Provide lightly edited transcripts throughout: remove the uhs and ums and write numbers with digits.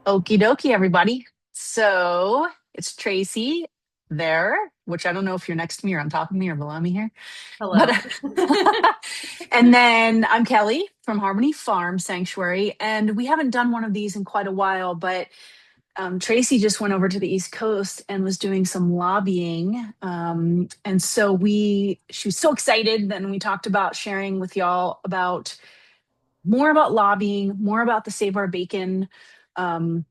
Okie dokie, everybody. So it's Tracy there, which I don't know if you're next to me or on top of me or below me here. But Hello. and then I'm Kelly from Harmony Farm Sanctuary, and we haven't done one of these in quite a while. But Tracy just went over to the East Coast and was doing some lobbying, and so she was so excited. Then we talked about sharing with y'all about more about lobbying, more about the Save Our Bacon. Um,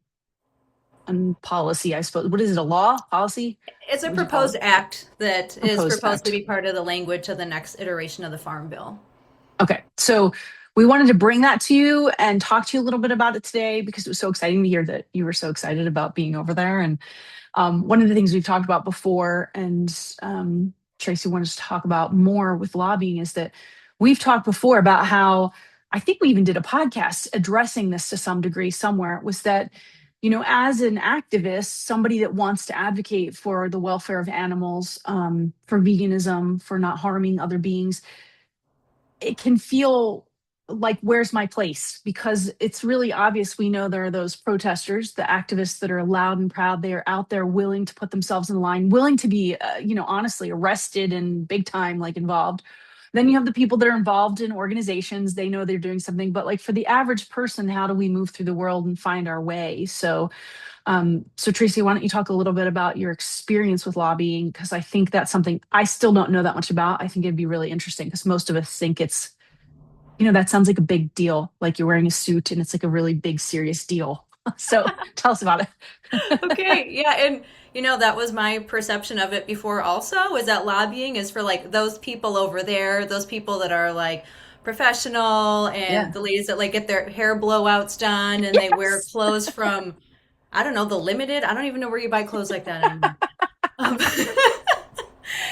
policy, I suppose. What is it? A law? Policy? It's a What would you call it? proposed act that is Proposed proposed to act. be part of the language of the next iteration of the Farm Bill. Okay. So we wanted to bring that to you and talk to you a little bit about it today because it was so exciting to hear that you were so excited about being over there. And one of the things we've talked about before, and Tracy wanted to talk about more with lobbying, is that we've talked before about how I think we even did a podcast addressing this to some degree somewhere, was that, as an activist, somebody that wants to advocate for the welfare of animals, for veganism, for not harming other beings, it can feel like, where's my place? Because it's really obvious. We know there are those protesters, the activists that are loud and proud. They are out there willing to put themselves in line, willing to be, honestly arrested and big time, like, involved. Then you have the people that are involved in organizations. They know they're doing something, but like for the average person, how do we move through the world and find our way? So Tracy, why don't you talk a little bit about your experience with lobbying? Because I think that's something I still don't know that much about. I think it'd be really interesting because most of us think that sounds like a big deal, like you're wearing a suit and it's like a really big, serious deal. So tell us about it. Okay, yeah, and that was my perception of it before also, is that lobbying is for like those people over there, those people that are like professional and Yeah. the ladies that like get their hair blowouts done and they wear Yes. clothes from, I don't know, the Limited. I don't even know where you buy clothes like that anymore. Um,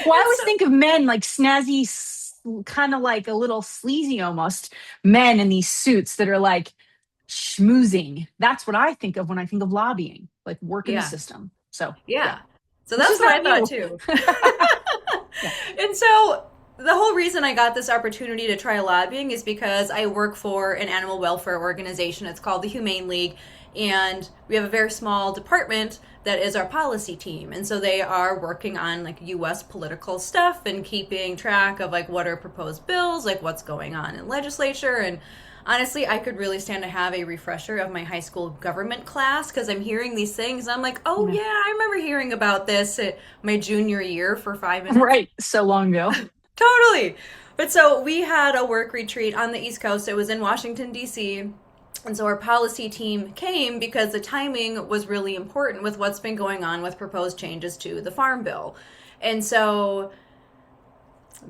Well, I and always so think of men like snazzy, kind of like a little sleazy almost men in these suits that are like schmoozing. That's what I think of when I think of lobbying, like work in the yeah. system. So yeah, Yeah. So it's that's just what not I thought you. too. Yeah. And so the whole reason I got this opportunity to try lobbying is because I work for an animal welfare organization. It's called the Humane League. And we have a very small department that is our policy team. And so they are working on like US political stuff and keeping track of like what are proposed bills, like what's going on in legislature. And honestly, I could really stand to have a refresher of my high school government class because I'm hearing these things. And I'm like, oh, Yeah. yeah, I remember hearing about this at my junior year for 5 minutes. Right. So long ago. Totally. But so we had a work retreat on the East Coast. It was in Washington, D.C. And so our policy team came because the timing was really important with what's been going on with proposed changes to the Farm Bill. And so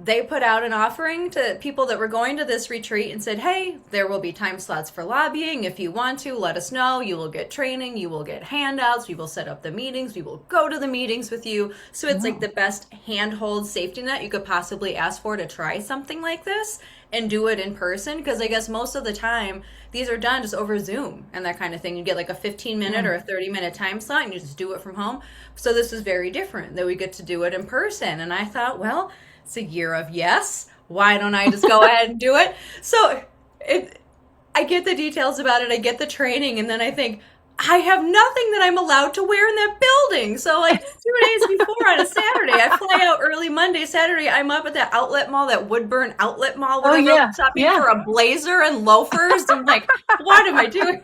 they put out an offering to people that were going to this retreat and said, hey, there will be time slots for lobbying. If you want to, let us know. You will get training. You will get handouts. We will set up the meetings. We will go to the meetings with you. So it's like Wow. the best handhold safety net you could possibly ask for to try something like this and do it in person. Because I guess most of the time, these are done just over Zoom and that kind of thing. You get like a 15-minute Yeah. or a 30-minute time slot and you just do it from home. So this is very different that we get to do it in person. And I thought, well, it's a year of yes. Why don't I just go ahead and do it? So I get the details about it. I get the training. And then I think, I have nothing that I'm allowed to wear in that building. So like 2 days before on a Saturday, I fly out early Monday, Saturday. I'm up at that outlet mall, that Woodburn outlet mall, Oh whatever, yeah. shopping Yeah. for a blazer and loafers. I'm like, what am I doing?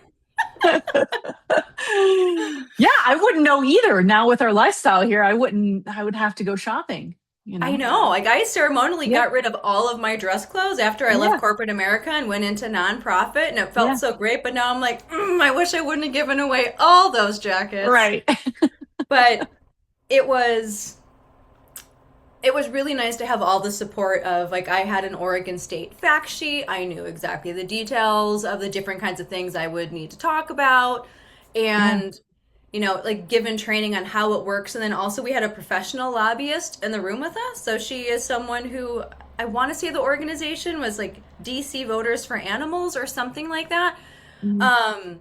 Yeah, I wouldn't know either. Now with our lifestyle here, I would have to go shopping, you I know? know. Like I ceremonially Yeah. got rid of all of my dress clothes after I left Yeah. corporate America and went into nonprofit, and it felt Yeah. so great. But now I'm like, I wish I wouldn't have given away all those jackets. Right. But it was it was really nice to have all the support of like I had an Oregon State fact sheet. I knew exactly the details of the different kinds of things I would need to talk about, Yeah. and like given training on how it works. And then also we had a professional lobbyist in the room with us. So she is someone who, I want to say the organization was like DC Voters for Animals or something like that. Mhm. Um,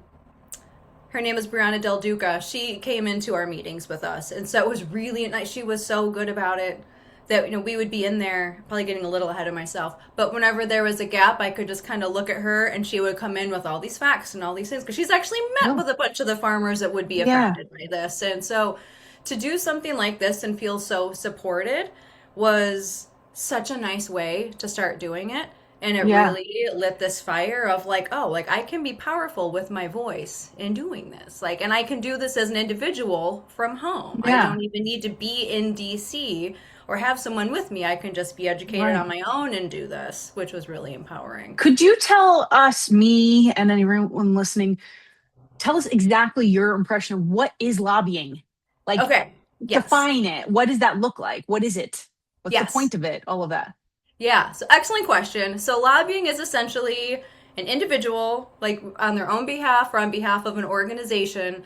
Her name is Brianna Del Duca. She came into our meetings with us. And so it was really nice. She was so good about it that we would be in there, probably getting a little ahead of myself, but whenever there was a gap, I could just kind of look at her and she would come in with all these facts and all these things because she's actually met Oh, with a bunch of the farmers that would be yeah. affected by this. And so to do something like this and feel so supported was such a nice way to start doing it. And it Yeah. really lit this fire of like, oh, like I can be powerful with my voice in doing this. Like, and I can do this as an individual from home. I Yeah. don't even need to be in DC or have someone with me. I can just be educated on Right. my own and do this, which was really empowering. Could you tell us, me, and anyone listening, tell us exactly your impression of what is lobbying? Like, Okay. Yes. define it. What does that look like? What is it? What's the Yes. point of it? All of that. Yeah. So excellent question. So lobbying is essentially an individual, like on their own behalf or on behalf of an organization,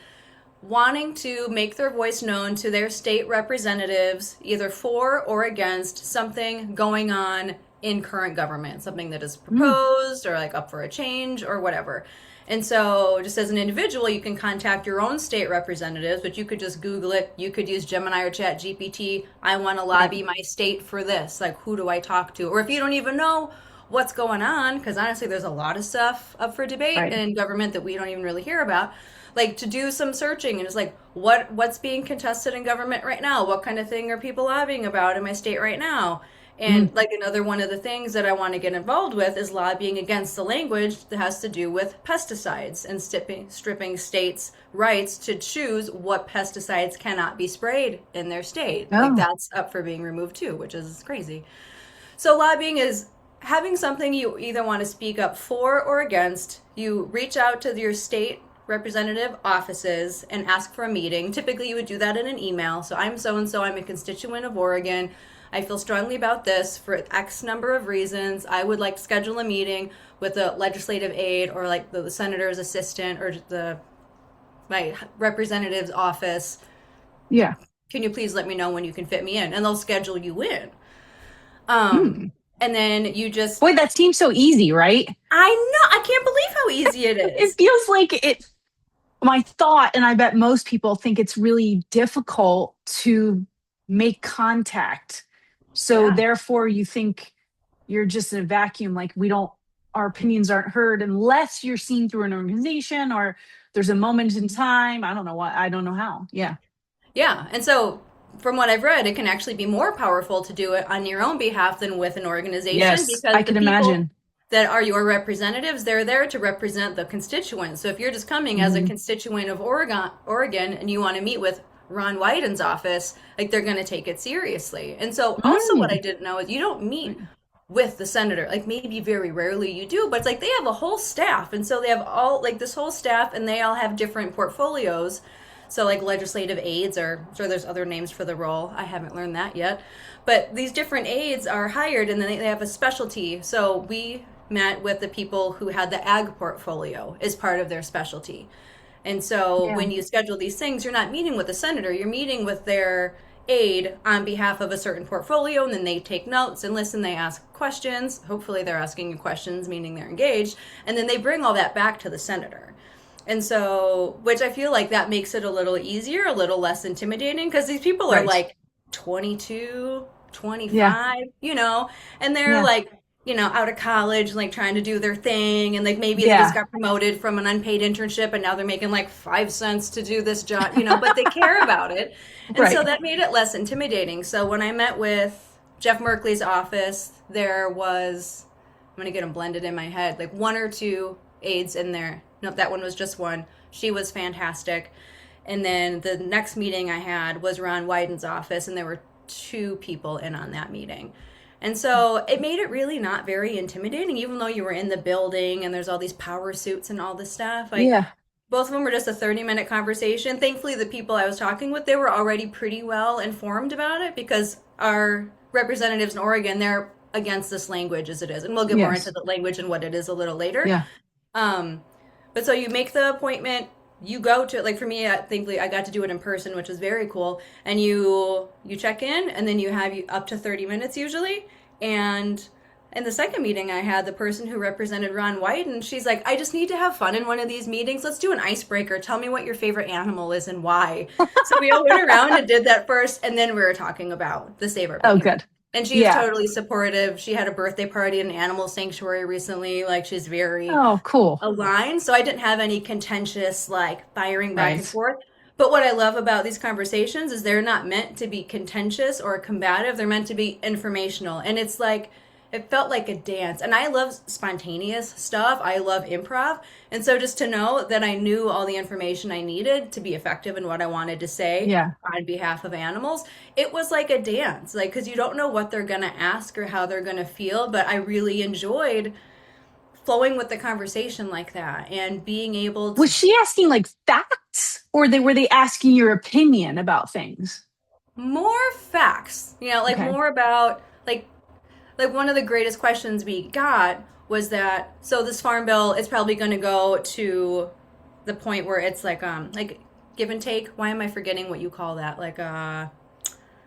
wanting to make their voice known to their state representatives, either for or against something going on in current government, something that is Mm, proposed or like up for a change or whatever. And so, just as an individual, you can contact your own state representatives, but you could just Google it. You could use Gemini or Chat GPT. I want to right. lobby my state for this. Like, who do I talk to? Or if you don't even know what's going on, because honestly, there's a lot of stuff up for debate Right. in government that we don't even really hear about. Like to do some searching and it's like, what's being contested in government right now? What kind of thing are people lobbying about in my state right now? Mm, And like another one of the things that I want to get involved with is lobbying against the language that has to do with pesticides and stripping states' rights to choose what pesticides cannot be sprayed in their state. Like oh, that's up for being removed too, which is crazy. So lobbying is having something you either want to speak up for or against. You reach out to your state representative offices and ask for a meeting. Typically, you would do that in an email. So I'm so and so, I'm a constituent of Oregon. I feel strongly about this for X number of reasons. I would like to schedule a meeting with a legislative aide or like the senator's assistant or the my representative's office. yeah. Can you please let me know when you can fit me in? And they'll schedule you in. Um, Mm. and then you just, Boy, that seems so easy, right? I know, I can't believe how easy it It is. feels like it. My thought, and I bet most people think it's really difficult to make contact. So Yeah. therefore, you think you're just in a vacuum, like we don't, our opinions aren't heard unless you're seen through an organization or there's a moment in time. I don't know what, I don't know how. Yeah. Yeah. And so, from what I've read, it can actually be more powerful to do it on your own behalf than with an organization Yes, because I the can people imagine. that are your representatives, they're there to represent the constituents. So if you're just coming as a Mhm. constituent of Oregon and you want to meet with Ron Wyden's office, like they're going to take it seriously. And so also what I Mm. didn't know is you don't meet with the senator. Like maybe very rarely you do, but it's like they have a whole staff. And so they have all like this whole staff and they all have different portfolios. So like legislative aides, or I'm sure there's other names for the role. I haven't learned that yet. But these different aides are hired and then they have a specialty. So we met with the people who had the ag portfolio as part of their specialty. And so Yeah. when you schedule these things, you're not meeting with the senator, you're meeting with their aide on behalf of a certain portfolio, and then they take notes and listen, they ask questions. Hopefully, they're asking you questions, meaning they're engaged, and then they bring all that back to the senator. And so, which I feel like that makes it a little easier, a little less intimidating, because these people are Right. like 22, Yeah. 25, and they're Yeah. like, out of college, like trying to do their thing. And like maybe they just Yeah. got promoted from an unpaid internship and now they're making like 5 cents to do this job, but they care about it. And so Right. that made it less intimidating. So when I met with Jeff Merkley's office, there was, I'm going to get them blended in my head, like one or two aides in there. No, that one was just one. She was fantastic. And then the next meeting I had was Ron Wyden's office, and there were two people in on that meeting. And so it made it really not very intimidating, even though you were in the building and there's all these power suits and all this stuff. Like Yeah. both of them were just a 30-minute conversation. Thankfully, the people I was talking with, they were already pretty well informed about it because our representatives in Oregon, they're against this language as it is. And we'll get more into Yes. the language and what it is a little later. Yeah. Um, but so you make the appointment, you go to like for me, thankfully I got to do it in person, which was very cool. And you check in, and then you have you up to 30 minutes usually. And in the second meeting I had, the person who represented Ron Wyden, she's like, I just need to have fun in one of these meetings. Let's do an icebreaker. Tell me what your favorite animal is and why. So we all went around and did that first, and then we were talking about the Save Our Oh, Beacon. good. And she is Yeah. totally supportive. She had a birthday party at an animal sanctuary recently. Like she's very Oh, cool. aligned. So I didn't have any contentious like firing back and Right. forth. But what I love about these conversations is they're not meant to be contentious or combative. They're meant to be informational. And it's like it felt like a dance. And I love spontaneous stuff. I love improv. And so just to know that I knew all the information I needed to be effective in what I wanted to say Yeah. on behalf of animals, it was like a dance. Like cuz you don't know what they're going to ask or how they're going to feel, but I really enjoyed flowing with the conversation like that and being able to Was she asking like facts, or were they asking your opinion about things? more facts, like Okay. more about like one of the greatest questions we got was that so this farm bill is probably going to go to the point where it's like give and take. Why am I forgetting what you call that? Like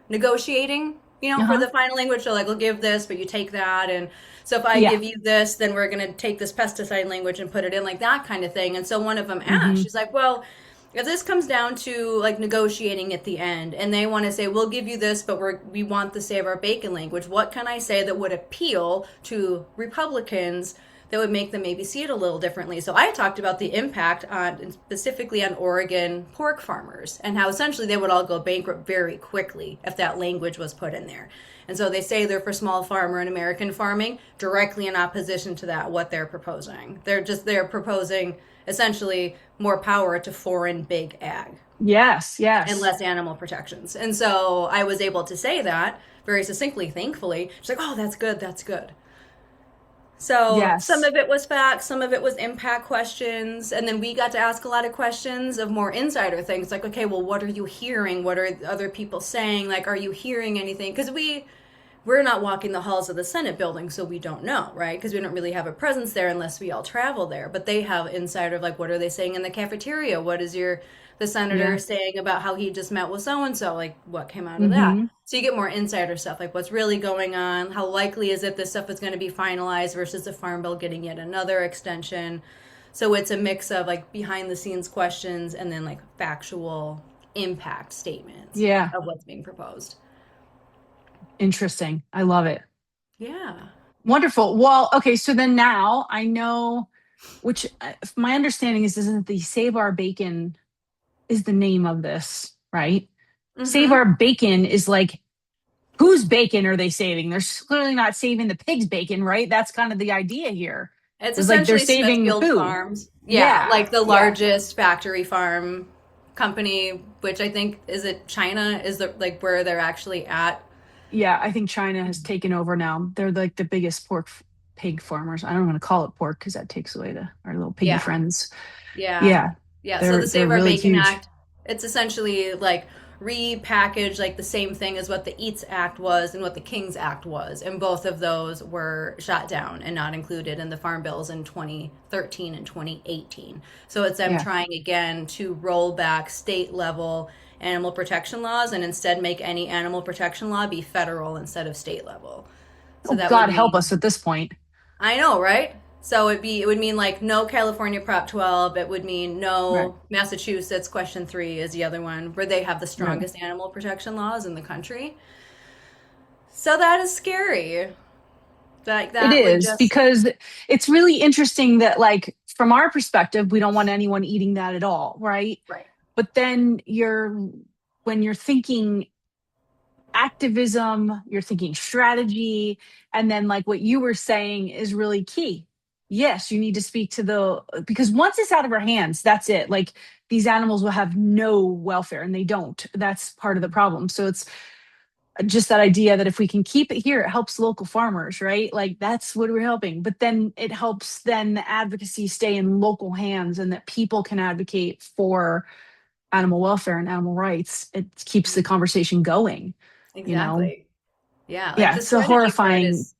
negotiating, for Uh-huh. the final language. So like, we'll give this, but you take that. And so if I Yeah. give you this, then we're going to take this pesticide language and put it in, like that kind of thing. And so one of them asked, Hmm. she's like, well, if this comes down to like negotiating at the end and they want to say, we'll give you this, but we want the save our bacon language, what can I say that would appeal to Republicans that would make them maybe see it a little differently? So I talked about the impact on specifically on Oregon pork farmers and how essentially they would all go bankrupt very quickly if that language was put in there. And so they say they're for small farmer and American farming, directly in opposition to that, what they're proposing. They're proposing essentially more power to foreign big ag Yes. and Yes. less animal protections. And so I was able to say that very succinctly, thankfully. She's like, oh, that's good, that's good. So some Yes. of it was facts, some of it was impact questions, and then we got to ask a lot of questions of more insider things like, okay, well, what are you hearing? What are other people saying? Like, are you hearing anything? Because we're not walking the halls of the Senate building, so we don't know, right? Because we don't really have a presence there unless we all travel there. But they have insight of like, what are they saying in the cafeteria? What is the senator Yeah. saying about how he just met with so and so? Like, what came out of that? Hmm. So you get more insider stuff, like what's really going on. How likely is it this stuff is going to be finalized versus the farm bill getting yet another extension? So it's a mix of like behind the scenes questions and then like factual impact statements Yeah. of what's being proposed. Interesting. I love it. Yeah. Wonderful. Well, okay. So then now I know, which my understanding is that the Save Our Bacon is the name of this, right? Save Mm-hmm. Our Bacon is like, whose bacon are they saving? They're clearly not saving the pig's bacon, right? That's kind of the idea here. It's Is like they're essentially saving the Smithfield food. Farms. Yeah, Yeah. like the Yeah. largest factory farm company, which I think is it China is the like where they're actually at. Yeah. I think China has taken over now. They're like the biggest pig farmers. I don't want to call it pork because that takes away our little piggy Yeah. friends. Yeah. Yeah. Yeah. So the They're Save Our really Bacon huge. Act, it's essentially like repackaged like the same thing as what the Eats Act was and what the Kings Act was. And both of those were shot down and not included in the farm bills in 2013 and 2018. So it's them Yeah. trying again to roll back state level animal protection laws and instead make any animal protection law be federal instead of state level. So Oh, that would God help mean us at this point. I know, right? So it would mean like no California Prop 12. It would mean Right. no Massachusetts Question 3 is the other one where they have the Right. strongest animal protection laws in the country. So that is scary. Like It that would is just because it's really interesting that, like, from our perspective, we don't want anyone eating that at all, right? right. But then when you're thinking activism, you're thinking strategy, and then like what you were saying is really key. Yes, you need to speak to because once it's out of our hands, that's it. Like these animals will have no welfare and they don't. That's part of the problem. So it's just that idea that if we can keep it here, it helps local farmers, right? Like that's what we're helping. But then it helps then the advocacy stay in local hands and that people can advocate for animal welfare and animal rights. It keeps the conversation going, you know? Exactly. Yeah, like Yeah, the it's so strategy part horrifying is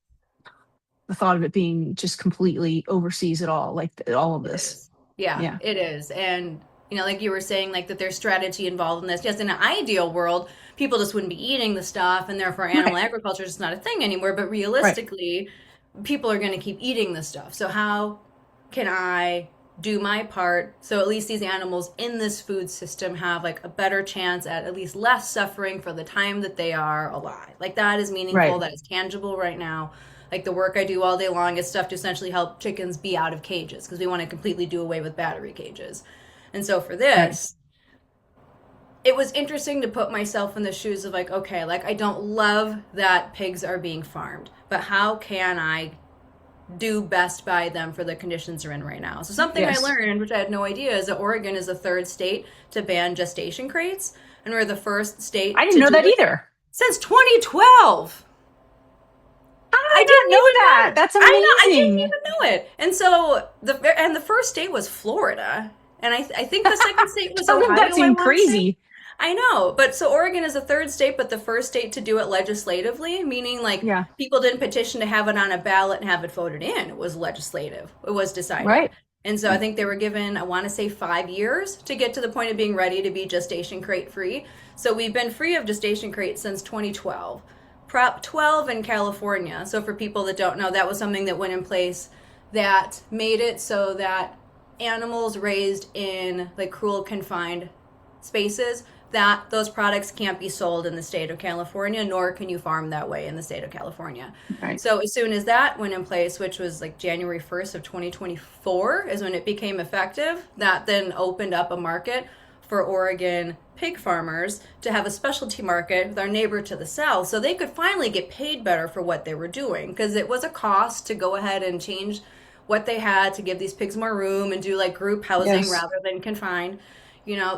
the thought of it being just completely overseas at all, like all of it this. is. Yeah, Yeah. it is. And like you were saying, like that there's strategy involved in this. Yes, in an ideal world, people just wouldn't be eating the stuff and therefore animal Right. agriculture is just not a thing anymore. But Right. realistically, people are going to keep eating this stuff. So how can I do my part so at least these animals in this food system have like a better chance at least less suffering for the time that they are alive. Like that is meaningful, Right. that is tangible right now. Like the work I do all day long is stuff to essentially help chickens be out of cages because we want to completely do away with battery cages. And so for Right. this, it was interesting to put myself in the shoes of like, okay, like I don't love that pigs are being farmed, but how can I do best by them for the conditions they're in right now? So something I Yes. learned, which I had no idea, is that Oregon is the third state to ban gestation crates, and we're the first I state didn't to know do that it either. since 2012. How did I I not didn't know even that? know. That's I know. I didn't amazing. even know it. And so the first state was Florida, and I think the second state was Doesn't that Ohio. I seem want to say. crazy? I know, but so Oregon is the third state, but the first state to do it legislatively, meaning like Yeah. people didn't petition to have it on a ballot and have it voted in. It was legislative. It was decided. Right. And so I think they were given, I want to say 5 years to get to the point of being ready to be gestation crate free. So we've been free of gestation crates since 2012. Prop 12 in California. So for people that don't know, that was something that went in place that made it so that animals raised in like cruel confined spaces, that those products can't be sold in the state of California, nor can you farm that way in the state of California. Right. So as soon as that went in place, which was like January 1st of 2024 is when it became effective, that then opened up a market for Oregon pig farmers to have a specialty market with our neighbor to the south so they could finally get paid better for what they were doing, because it was a cost to go ahead and change what they had to give these pigs more room and do like group housing Yes. rather than confined.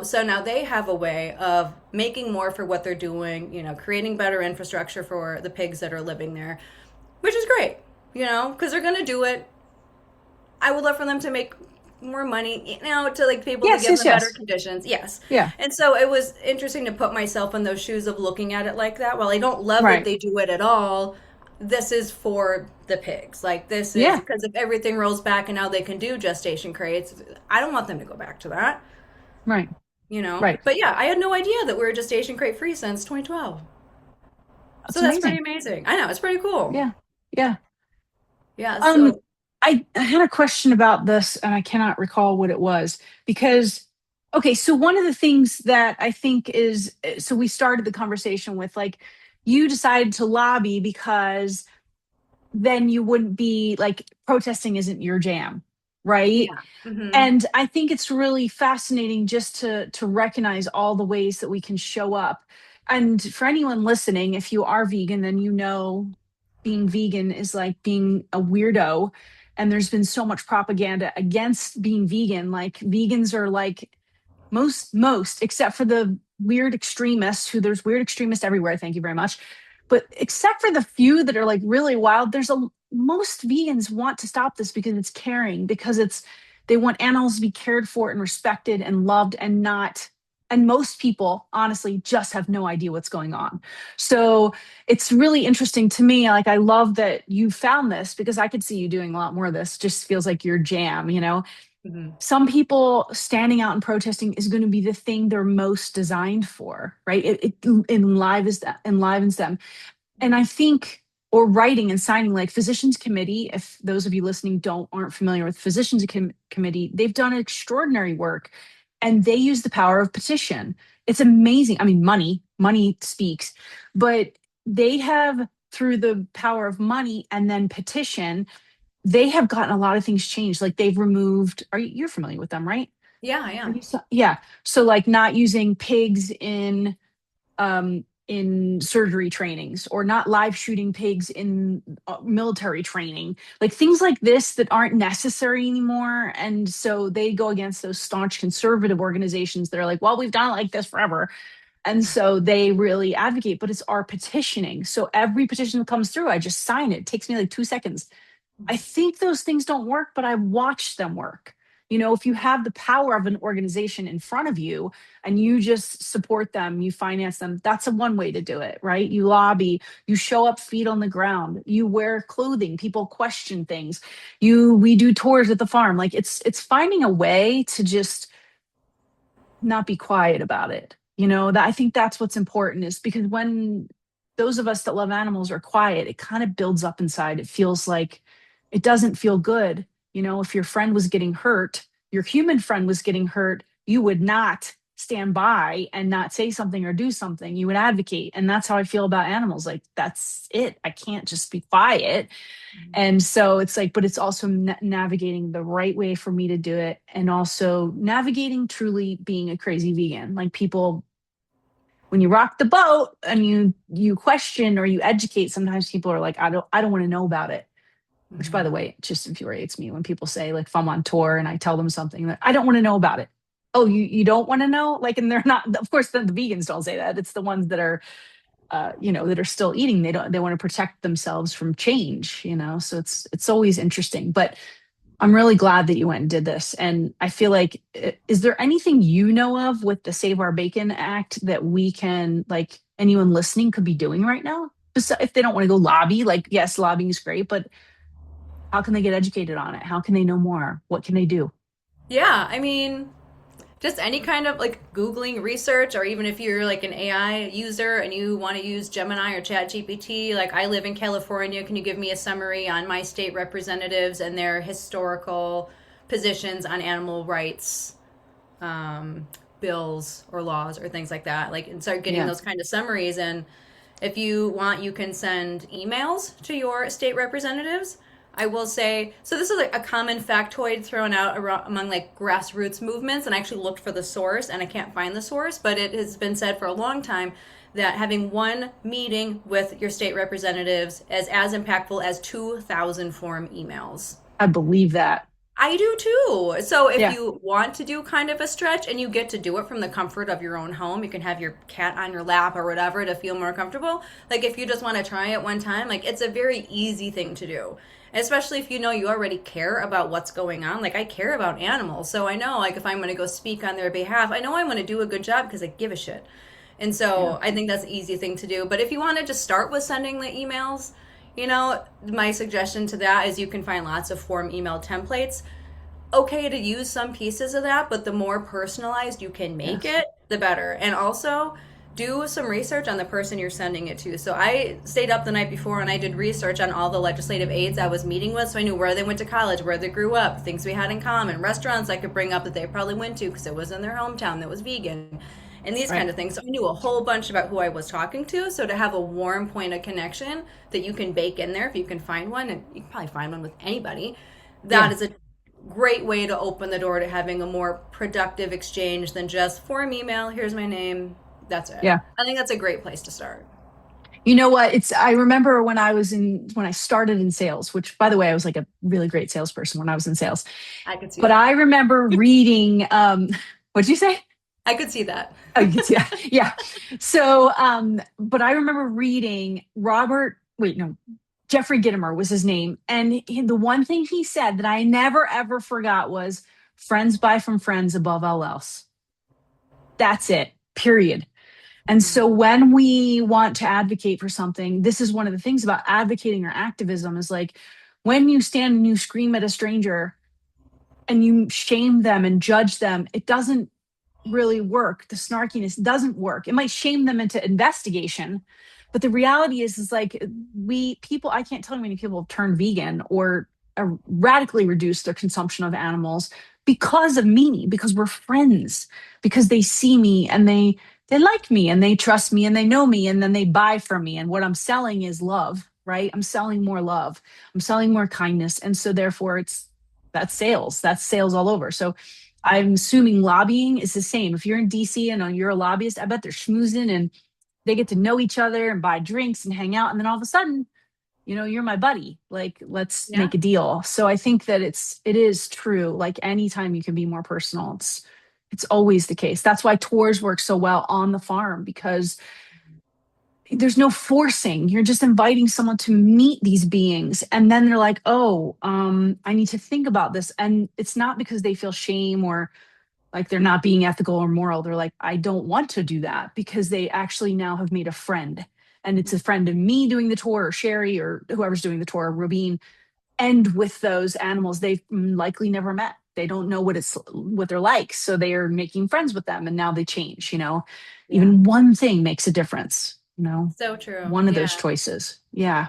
So now they have a way of making more for what they're doing, creating better infrastructure for the pigs that are living there, which is great, because they're going to do it. I would love for them to make more money, to like people to Yes. give Yes. them better Yes. conditions. Yes. Yeah. And so it was interesting to put myself in those shoes of looking at it like that. While I don't love that Right. they do it at all, this is for the pigs. Like this is Yeah. because if everything rolls back and now they can do gestation crates, I don't want them to go back to that, Right. you know. Right. But yeah, I had no idea that we were gestation crate free since 2012. So That's that's pretty amazing. amazing. I know, it's pretty cool. Yeah. Yeah. Yeah, Um, so I had a question about this and I cannot recall what it was because, okay, so one of the things that I think is, so we started the conversation with like, you decided to lobby because then you wouldn't be like protesting isn't your jam, right? yeah. Hmm. And I think it's really fascinating just to recognize all the ways that we can show up. And for anyone listening, if you are vegan, then you know being vegan is like being a weirdo. And there's been so much propaganda against being vegan. Like vegans are like most except for the weird extremists who there's weird extremists everywhere, thank you very much, but except for the few that are like really wild, there's a most vegans want to stop this because it's caring, because it's they want animals to be cared for and respected and loved and not, and most people honestly just have no idea what's going on. So it's really interesting to me, like I love that you found this because I could see you doing a lot more of this, just feels like your jam, you know. Hmm. Some people standing out and protesting is going to be the thing they're most designed for, right? It enlivens them. And I think, or writing and signing, like Physicians Committee, if those of you listening aren't familiar with Committee, they've done extraordinary work and they use the power of petition. It's amazing. I mean, money speaks, but they have, through the power of money and then petition, they have gotten a lot of things changed. Like they've removed, you're familiar with them, right? Yeah, I Are am. you yeah. So like not using pigs in surgery trainings, or not live shooting pigs in military training, like things like this that aren't necessary anymore. And so they go against those staunch conservative organizations that are like, well, we've done it like this forever. And so they really advocate, but it's our petitioning. So every petition that comes through, I just sign it. It takes me like 2 seconds. I think those things don't work, but I watch them work. You know, if you have the power of an organization in front of you and you just support them, you finance them, that's a one way to do it, right? You lobby, you show up feet on the ground, you wear clothing, people question things. We do tours at the farm. Like it's finding a way to just not be quiet about it. You know, that I think that's what's important, is because when those of us that love animals are quiet, it kind of builds up inside. It feels like it doesn't feel good. You know, if your friend was getting hurt your human friend was getting hurt, you would not stand by and not say something or do something. You would advocate. And that's how I feel about animals. Like, that's it. I can't just be quiet. And so it's like, but it's also navigating the right way for me to do it. And also navigating truly being a crazy vegan. Like, people, when you rock the boat and you question or you educate, sometimes people are like, I don't want to know about it. Which, by the way, it just infuriates me when people say, like, if I'm on tour and I tell them something that I don't want to know about it. Oh, you don't want to know? Like, and they're not, of course, the vegans don't say that. It's the ones that are, that are still eating. They want to protect themselves from change, so it's always interesting. But I'm really glad that you went and did this. And I feel like, is there anything you know of with the Save Our Bacon Act that we can, like, anyone listening could be doing right now? If they don't want to go lobby, like, yes, lobbying is great, but how can they get educated on it? How can they know more? What can they do? Yeah, I mean, just any kind of like Googling research, or even if you're like an AI user and you want to use Gemini or ChatGPT, like I live in California, can you give me a summary on my state representatives and their historical positions on animal rights bills or laws or things like that? Like, and start getting Yeah, those kind of summaries. And if you want, you can send emails to your state representatives. I will say, so this is like a common factoid thrown out among like grassroots movements, and I actually looked for the source and I can't find the source, but it has been said for a long time that having one meeting with your state representatives is as impactful as 2,000 form emails. I believe that. I do too. So if Yeah, you want to do kind of a stretch and you get to do it from the comfort of your own home, you can have your cat on your lap or whatever to feel more comfortable. Like, if you just want to try it one time, like, it's a very easy thing to do. Especially if you know you already care about what's going on. Like, I care about animals. So I know, like, if I'm going to go speak on their behalf, I know I'm going to do a good job because I give a shit. And yeah, so I think that's an easy thing to do. But if you want to just start with sending the emails, my suggestion to that is you can find lots of form email templates. Okay to use some pieces of that, but the more personalized you can make yes. it, the better. And also, do some research on the person you're sending it to. So I stayed up the night before and I did research on all the legislative aides I was meeting with, so I knew where they went to college, where they grew up, things we had in common, restaurants I could bring up that they probably went to because it was in their hometown that was vegan, and these kind Right. of things. So I knew a whole bunch about who I was talking to. So to have a warm point of connection that you can bake in there, if you can find one, and you can probably find one with anybody, that Yeah, is a great way to open the door to having a more productive exchange than just form email, here's my name, that's it. yeah. I think that's a great place to start. You know what? I remember when I started in sales, which, by the way, I was like a really great salesperson when I was in sales. I could see But that. I remember reading, what'd you say? I could see that. Oh, you can see that. Yeah. So, but I remember reading Jeffrey Gitomer was his name. And the one thing he said that I never ever forgot was, friends buy from friends above all else. That's it, period. And so when we want to advocate for something, this is one of the things about advocating or activism is, like, when you stand and you scream at a stranger and you shame them and judge them, it doesn't really work. The snarkiness doesn't work. It might shame them into investigation, but the reality is like, I can't tell you how many people have turned vegan or radically reduced their consumption of animals because of me, because we're friends, because they see me and they like me and they trust me and they know me, and then they buy from me. And what I'm selling is love, right? I'm selling more love. I'm selling more kindness. And so therefore that's sales. That's sales all over. So I'm assuming lobbying is the same. If you're in DC and you're a lobbyist, I bet they're schmoozing and they get to know each other and buy drinks and hang out. And then all of a sudden, you're my buddy. Like, let's Yeah. make a deal. So I think that it is true. Like, anytime you can be more personal, it's always the case. That's why tours work so well on the farm, because there's no forcing. You're just inviting someone to meet these beings. And then they're like, oh, I need to think about this. And it's not because they feel shame or like they're not being ethical or moral. They're like, I don't want to do that, because they actually now have made a friend. And it's a friend of me doing the tour, or Sherry, or whoever's doing the tour, or Rabin, and with those animals they've likely never met. They don't know what they're like. So they are making friends with them, and now they change. Yeah. Even one thing makes a difference. So true. One of Yeah. those choices. Yeah.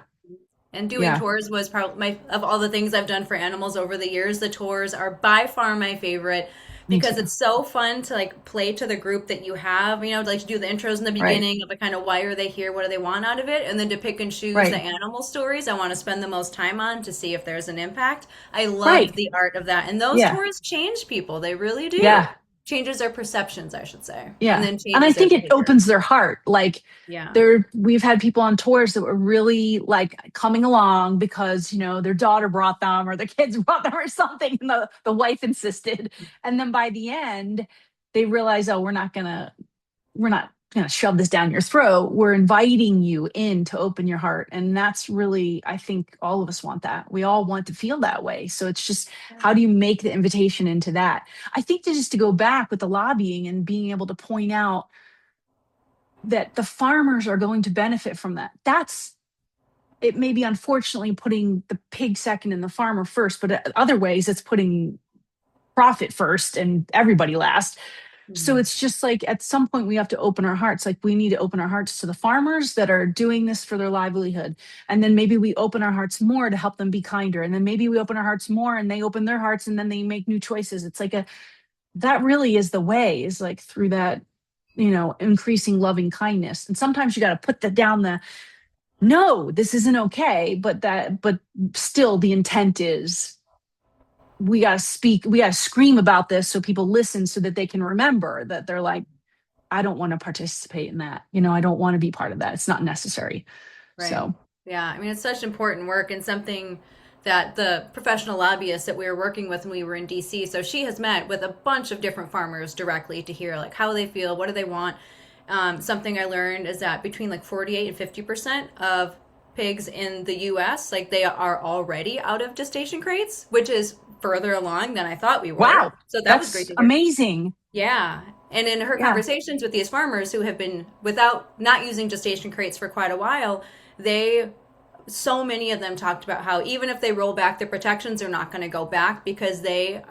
And doing Yeah. tours was probably of all the things I've done for animals over the years, the tours are by far my favorite Me because too. it's so fun to like play to the group that you have, like to do the intros in the Right. beginning of a kind of why are they here, what do they want out of it, and then to pick and choose the Right. animal stories I want to spend the most time on to see if there's an impact. I loved Right. the art of that. And those Yeah. tours change people. They really do. Yeah. Changes their perceptions, I should say, and Yeah. then And I changes their think it behavior. opens their heart. Like Yeah. there we've had people on tours that were really like coming along because, their daughter brought them or their kids brought them or something and the wife insisted. And then by the end, they realize, oh, we're not going to shove this down your throat. We're inviting you in to open your heart. And that's really, I think all of us want that. We all want to feel that way. So it's just, how do you make the invitation into that? I think just to go back with the lobbying and being able to point out that the farmers are going to benefit from that. It may be unfortunately putting the pig second and the farmer first, but other ways it's putting profit first and everybody last. So Mhm. it's just like at some point we have to open our hearts. Like we need to open our hearts to the farmers that are doing this for their livelihood. And then maybe we open our hearts more to help them be kinder. And then maybe we open our hearts more and they open their hearts and then they make new choices. It's like that really is the way, is like through that, increasing loving kindness. And sometimes you got to put that down the no, this isn't okay. But still the intent is we got to speak, we got to scream about this so people listen so that they can remember that they're like, I don't want to participate in that. I don't want to be part of that. It's not necessary. Right. So, Yeah. I mean, it's such important work and something that the professional lobbyist that we were working with when we were in DC. So she has met with a bunch of different farmers directly to hear like how they feel, what do they want. Something I learned is that between like 48 and 50% of pigs in the US, like they are already out of gestation crates, which is further along than I thought we were. wow, So that was great that's to hear. amazing. Yeah. And in her Yeah. conversations with these farmers who have been without not using gestation crates for quite a while, they so many of them talked about how even if they roll back the protections, they're not going to go back because the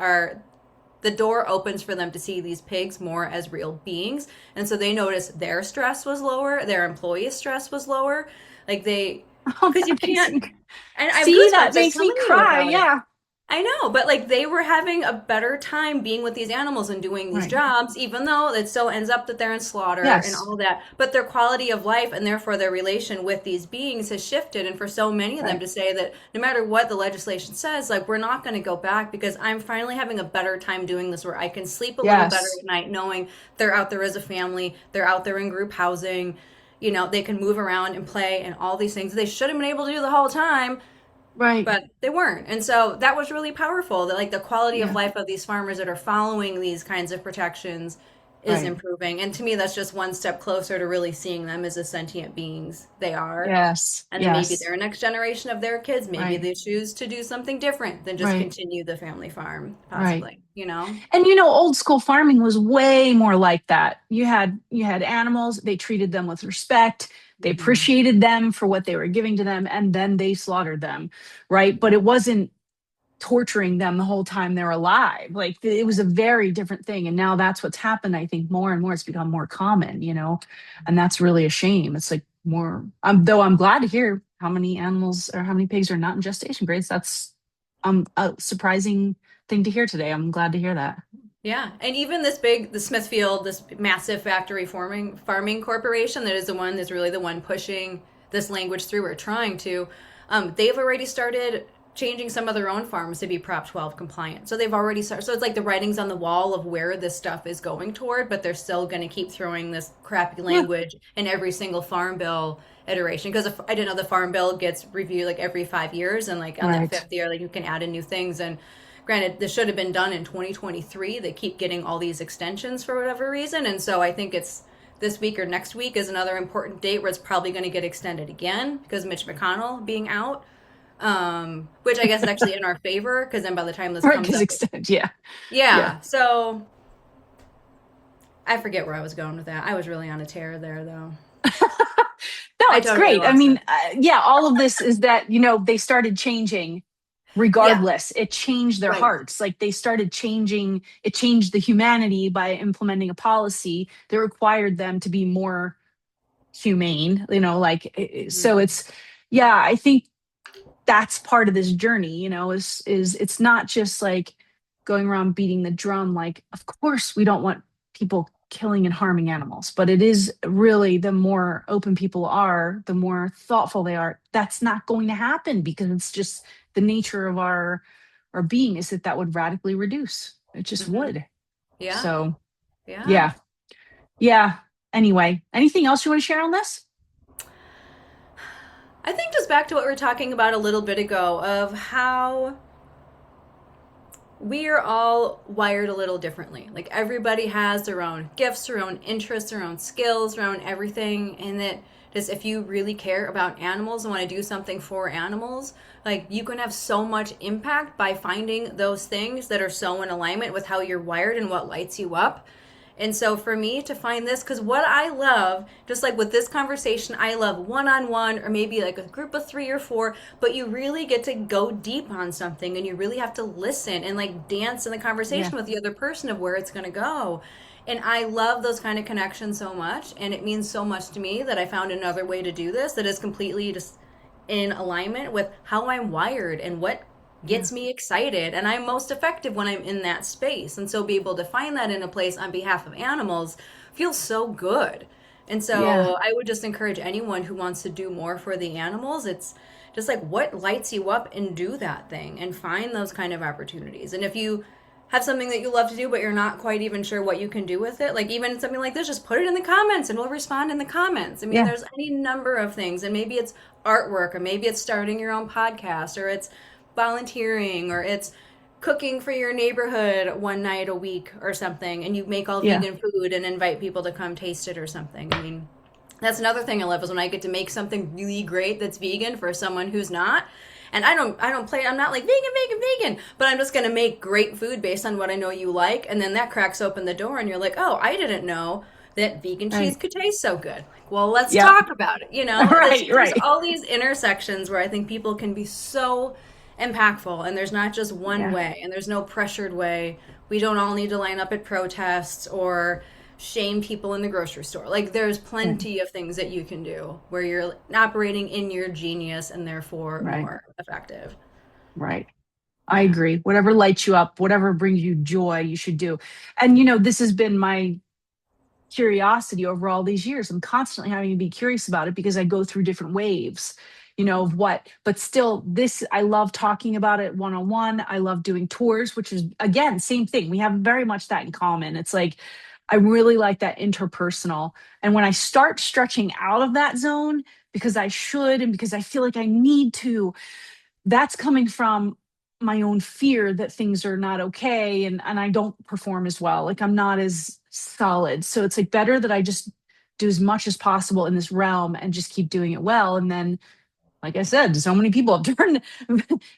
door opens for them to see these pigs more as real beings. And so they noticed their stress was lower, their employees' stress was lower. Like Oh, because you that makes can't, me and I have see, that goosebumps just makes me telling you cry. about it. Yeah. I know, but like they were having a better time being with these animals and doing these Right. jobs, even though it still ends up that they're in slaughter and Yes. all that. But their quality of life and therefore their relation with these beings has shifted. And for so many of them Right. to say that no matter what the legislation says, like we're not going to go back because I'm finally having a better time doing this where I can sleep a little better Yes. at night knowing they're out there as a family, they're out there in group housing, they can move around and play and all these things they should have been able to do the whole time, Right. but they weren't. And so that was really powerful that like the quality of Yeah. life of these farmers that are following these kinds of protections is Right. improving. And to me, that's just one step closer to really seeing them as the sentient beings they are. Yes. And then maybe Yes. their next generation of their kids, maybe Right. they choose to do something different than just Right. continue the family farm, Right. possibly. And old school farming was way more like that. You had animals, they treated them with respect, they Hmm. appreciated them for what they were giving to them, and then they slaughtered them, right? But it wasn't torturing them the whole time they're alive. Like it was a very different thing. And now that's what's happened. I think more and more it's become more common, and that's really a shame. It's like more, though I'm glad to hear how many animals or how many pigs are not in gestation grades. That's a surprising thing to hear today. I'm glad to hear that. Yeah, and even the Smithfield, this massive factory farming corporation that is the one that's really the one pushing this language through or trying to, they've already started changing some of their own farms to be Prop 12 compliant. So they've already started. So it's like the writings on the wall of where this stuff is going toward, but they're still going to keep throwing this crappy Yeah. language in every single farm bill iteration. Because I didn't know the farm bill gets reviewed like every 5 years, and like on that Right. fifth year, like you can add in new things and. Granted, this should have been done in 2023. They keep getting all these extensions for whatever reason. And so I think it's this week or next week is another important date where it's probably going to get extended again because Mitch McConnell being out, which I guess is actually in our favor because then by the time this Right. comes Because up, extent. Yeah. Yeah. yeah. So I forget where I was going with that. I was really on a tear there, though. No, I it's totally great. I lost mean, it. yeah, all of this is that, they started changing Yeah, regardless. It changed their right. hearts. Like they started changing, it changed the humanity by implementing a policy that required them to be more humane, like, so Mhm. it's, yeah, I think that's part of this journey, is it's not just like going around beating the drum. Like, of course, we don't want people killing and harming animals, but it is really, the more open people are, the more thoughtful they are. That's not going to happen because it's just the nature of our being, is that would radically reduce. It just Hmm. would. Yeah. So, Yeah. yeah. Yeah. Anyway, anything else you want to share on this? I think just back to what we were talking about a little bit ago of how we are all wired a little differently. Like everybody has their own gifts, their own interests, their own skills, their own everything. And that just if you really care about animals and want to do something for animals, like you can have so much impact by finding those things that are so in alignment with how you're wired and what lights you up. And so for me to find this, because what I love, just like with this conversation, I love one on one or maybe like a group of 3 or 4, but you really get to go deep on something and you really have to listen and like dance in the Yeah. conversation with the other person of where it's going to go. And I love those kind of connections so much. And it means so much to me that I found another way to do this that is completely just in alignment with how I'm wired and what Yeah. gets me excited, and I'm most effective when I'm in that space. And so be able to find that in a place on behalf of animals feels so good. And Yeah. so I would just encourage anyone who wants to do more for the animals, it's just like what lights you up, and do that thing and find those kind of opportunities. And if you have something that you love to do but you're not quite even sure what you can do with it, like even something like this, just put it in the comments and we'll respond in the comments. I mean, Yeah. there's any number of things, and maybe it's artwork, or maybe it's starting your own podcast, or it's volunteering, or it's cooking for your neighborhood one night a week or something, and you make all Yeah. vegan food and invite people to come taste it or something. I mean, that's another thing I love, is when I get to make something really great that's vegan for someone who's not. And I don't play, I'm not like vegan, vegan, vegan, but I'm just going to make great food based on what I know you like. And then that cracks open the door and you're like, oh, I didn't know that vegan cheese Right. could taste so good. Like, well, let's Yep. talk about it. Right. There's Right. all these intersections where I think people can be so impactful, and there's not just one Yeah. way, and there's no pressured way. We don't all need to line up at protests or shame people in the grocery store. Like there's Right. plenty of things that you can do where you're operating in your genius and therefore Right. more effective. Right. I Yeah. agree. Whatever lights you up, whatever brings you joy, you should do. And this has been my curiosity over all these years. I'm constantly having to be curious about it because I go through different waves, of what, but still, this, I love talking about it one on one. I love doing tours, which is, again, same thing. We have very much that in common. It's like, I really like that interpersonal. And when I start stretching out of that zone, because I should and because I feel like I need to, that's coming from my own fear that things are not okay, and I don't perform as well. Like I'm not as solid. So it's like better that I just do as much as possible in this realm and just keep doing it well. And then, like I said, so many people have turned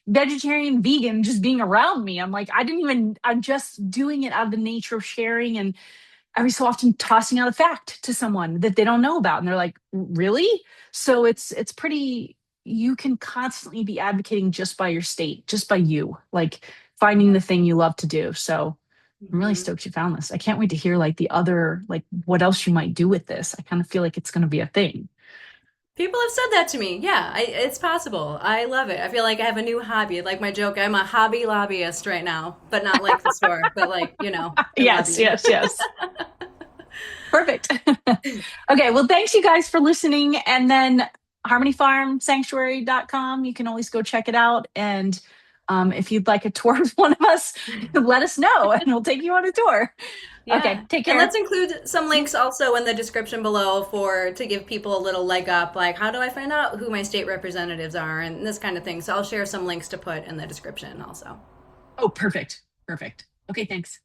vegetarian, vegan, just being around me. I'm like, I'm just doing it out of the nature of sharing, and every so often tossing out a fact to someone that they don't know about, and they're like, really? So it's pretty, you can constantly be advocating just by your state, just by you, like finding Yeah. the thing you love to do. So I'm really Hmm. stoked you found this. I can't wait to hear like the other, like what else you might do with this. I kind of feel like it's going to be a thing. People have said that to me. Yeah, it's possible. I love it. I feel like I have a new hobby. Like my joke, I'm a hobby lobbyist right now, but not like the store, but like, I love Yes, you. yes, yes. Perfect. Okay, well, thanks you guys for listening. And then harmonyfarmsanctuary.com, you can always go check it out. And if you'd like a tour with one of us, let us know and we'll take you on a tour. Yeah. Okay, take And let's care. include some Yeah. links also in the description below for to give people a little leg up, like how do I find out who my state representatives are and this kind of thing. So I'll share some links to put in the description also. Oh, perfect. Perfect. Okay, thanks.